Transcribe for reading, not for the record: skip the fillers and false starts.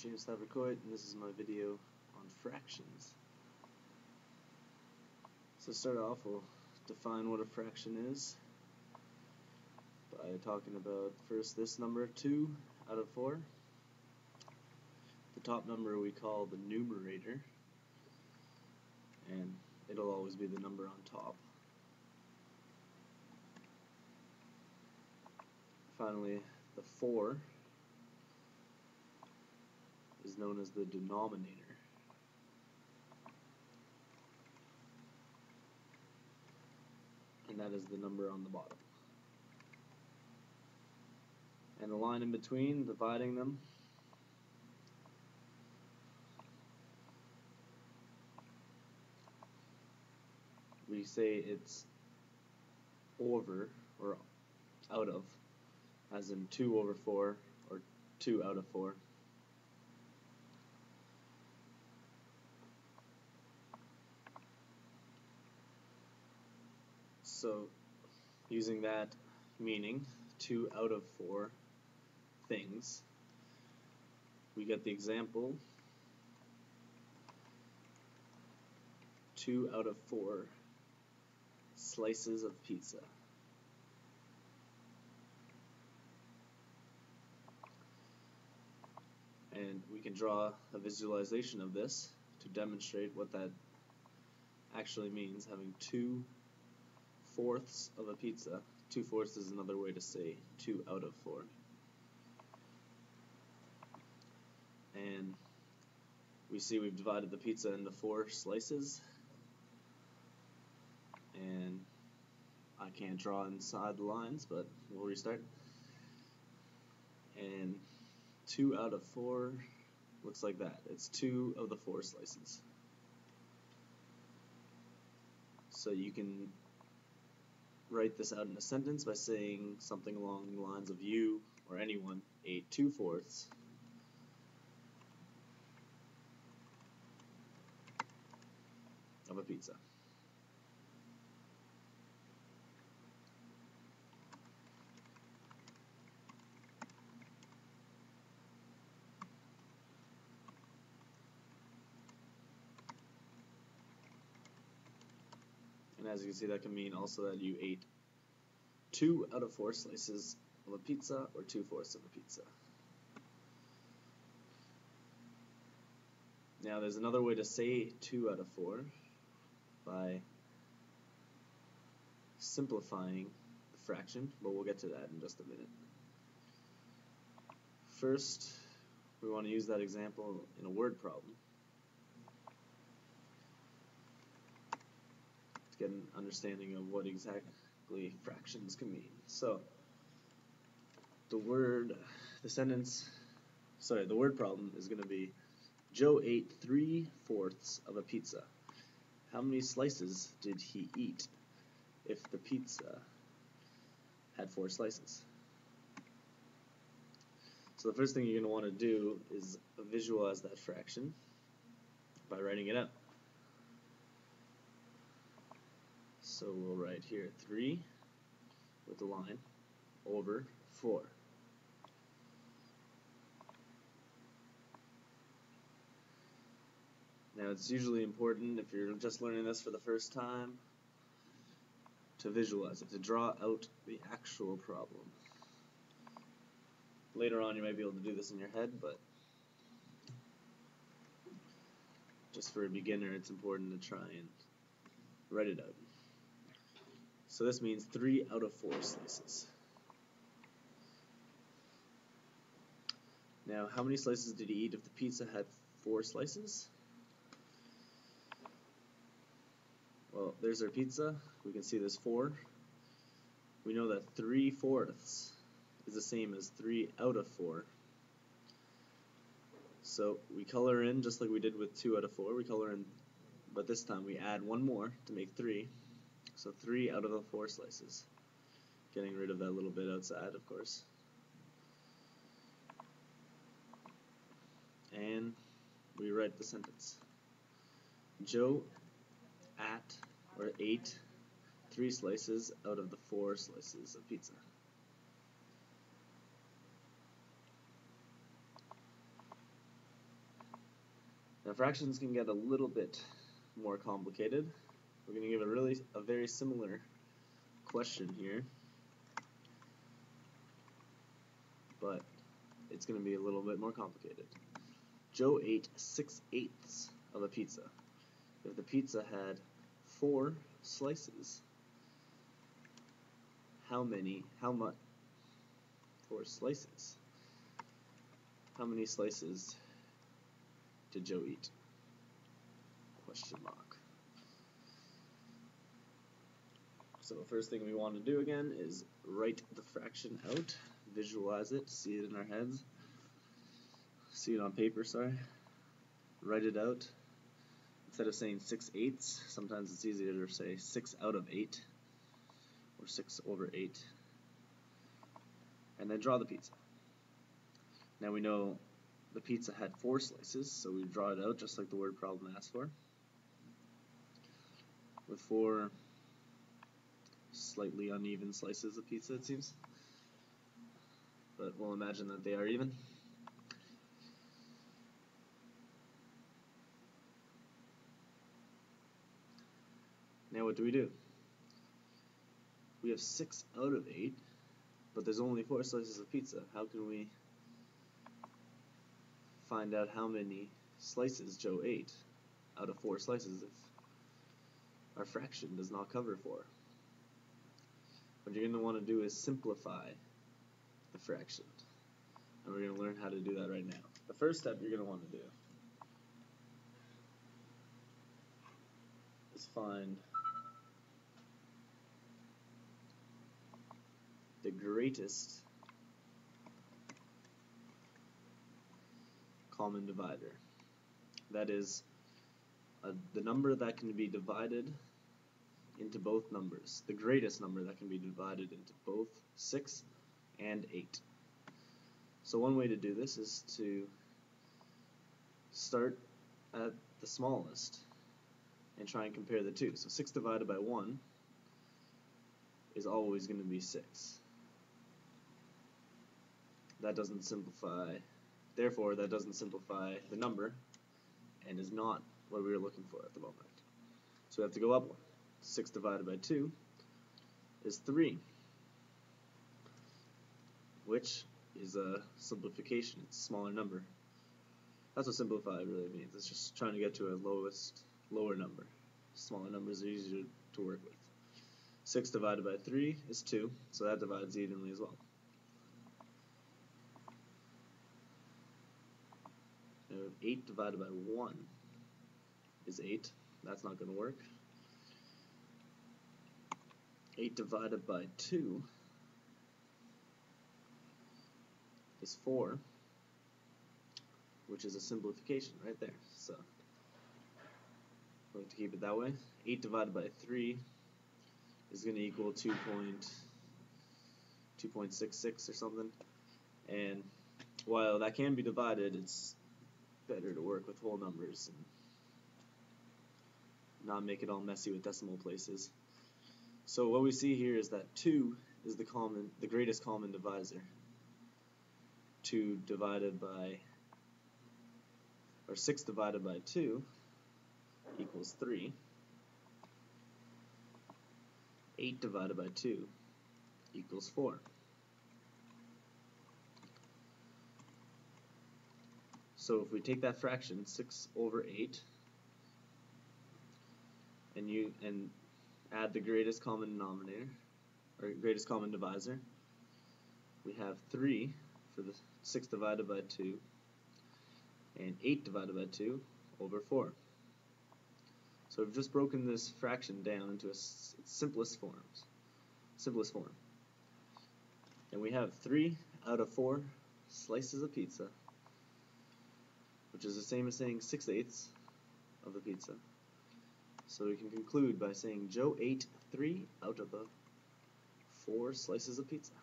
Stafford Coyte, and this is my video on fractions. So to start off, we'll define what a fraction is by talking about first this number, 2 out of 4. The top number we call the numerator, and it'll always be the number on top. Finally, the 4 is known as the denominator. And that is the number on the bottom. And the line in between, dividing them, we say it's over or out of, as in 2 over 4 or 2 out of 4. So using that meaning, 2 out of 4 things, we get the example 2 out of 4 slices of pizza. And we can draw a visualization of this to demonstrate what that actually means, having 2/4 of a pizza. 2/4 is another way to say 2 out of 4. And we see we've divided the pizza into 4 slices, and I can't draw inside the lines, but we'll restart. And 2 out of 4 looks like that. It's 2 of the 4 slices. So you can write this out in a sentence by saying something along the lines of you or anyone ate 2/4 of a pizza. And as you can see, that can mean also that you ate 2 out of 4 slices of a pizza or 2/4 of a pizza. Now there's another way to say 2 out of 4 by simplifying the fraction, but we'll get to that in just a minute. First, we want to use that example in a word problem to get an understanding of what exactly fractions can mean. So the word problem is going to be Joe ate 3/4 of a pizza. How many slices did he eat if the pizza had 4 slices? So the first thing you're going to want to do is visualize that fraction by writing it out. So we'll write here 3 with the line over 4. Now it's usually important, if you're just learning this for the first time, to visualize it, to draw out the actual problem. Later on you might be able to do this in your head, but just for a beginner it's important to try and write it out. So this means 3 out of 4 slices. Now how many slices did he eat if the pizza had 4 slices? Well, there's our pizza. We can see there's 4. We know that 3/4 is the same as 3 out of 4. So we color in just like we did with 2 out of 4. We color in, but this time we add one more to make 3. So 3 out of the 4 slices. Getting rid of that little bit outside, of course. And we write the sentence. Joe ate 3 slices out of the 4 slices of pizza. Now fractions can get a little bit more complicated. We're going to give a very similar question here, but it's going to be a little bit more complicated. Joe ate 6/8 of a pizza. If the pizza had 4 slices, how much? 4 slices. How many slices did Joe eat? Question mark. So the first thing we want to do again is write the fraction out, visualize it, see it in our heads, see it on paper, sorry. Write it out. Instead of saying 6/8, sometimes it's easier to say 6 out of 8 or 6/8. And then draw the pizza. Now we know the pizza had 4 slices, so we draw it out just like the word problem asks for, with 4 slightly uneven slices of pizza, it seems, but we'll imagine that they are even. Now what do? We have 6 out of 8, but there's only 4 slices of pizza. How can we find out how many slices Joe ate out of 4 slices if our fraction does not cover 4? What you're going to want to do is simplify the fraction, and we're going to learn how to do that right now. The first step you're going to want to do is find the greatest common divider. That is, the number that can be divided into both numbers. The greatest number that can be divided into both 6 and 8. So one way to do this is to start at the smallest and try and compare the two. So 6 divided by 1 is always going to be 6. That doesn't simplify, therefore that doesn't simplify the number and is not what we were looking for at the moment. So we have to go up one. 6 divided by 2 is 3, which is a simplification. It's a smaller number. That's what simplify really means. It's just trying to get to a lower number. Smaller numbers are easier to work with. 6 divided by 3 is 2, so that divides evenly as well. Now 8 divided by 1 is 8. That's not going to work. 8 divided by 2 is 4, which is a simplification right there. So we're going to keep it that way. 8 divided by 3 is going to equal 2.66 or something. And while that can be divided, it's better to work with whole numbers and not make it all messy with decimal places. So what we see here is that 2 is the greatest common divisor. 2 divided by, or 6 divided by 2 equals 3. 8 divided by 2 equals 4. So if we take that fraction, 6/8, and add the greatest common denominator, or greatest common divisor, we have 3 for the 6 divided by 2, and 8 divided by 2 over 4. So we've just broken this fraction down into its simplest form. And we have 3 out of 4 slices of pizza, which is the same as saying 6/8 of the pizza. So we can conclude by saying Joe ate 3 out of the 4 slices of pizza.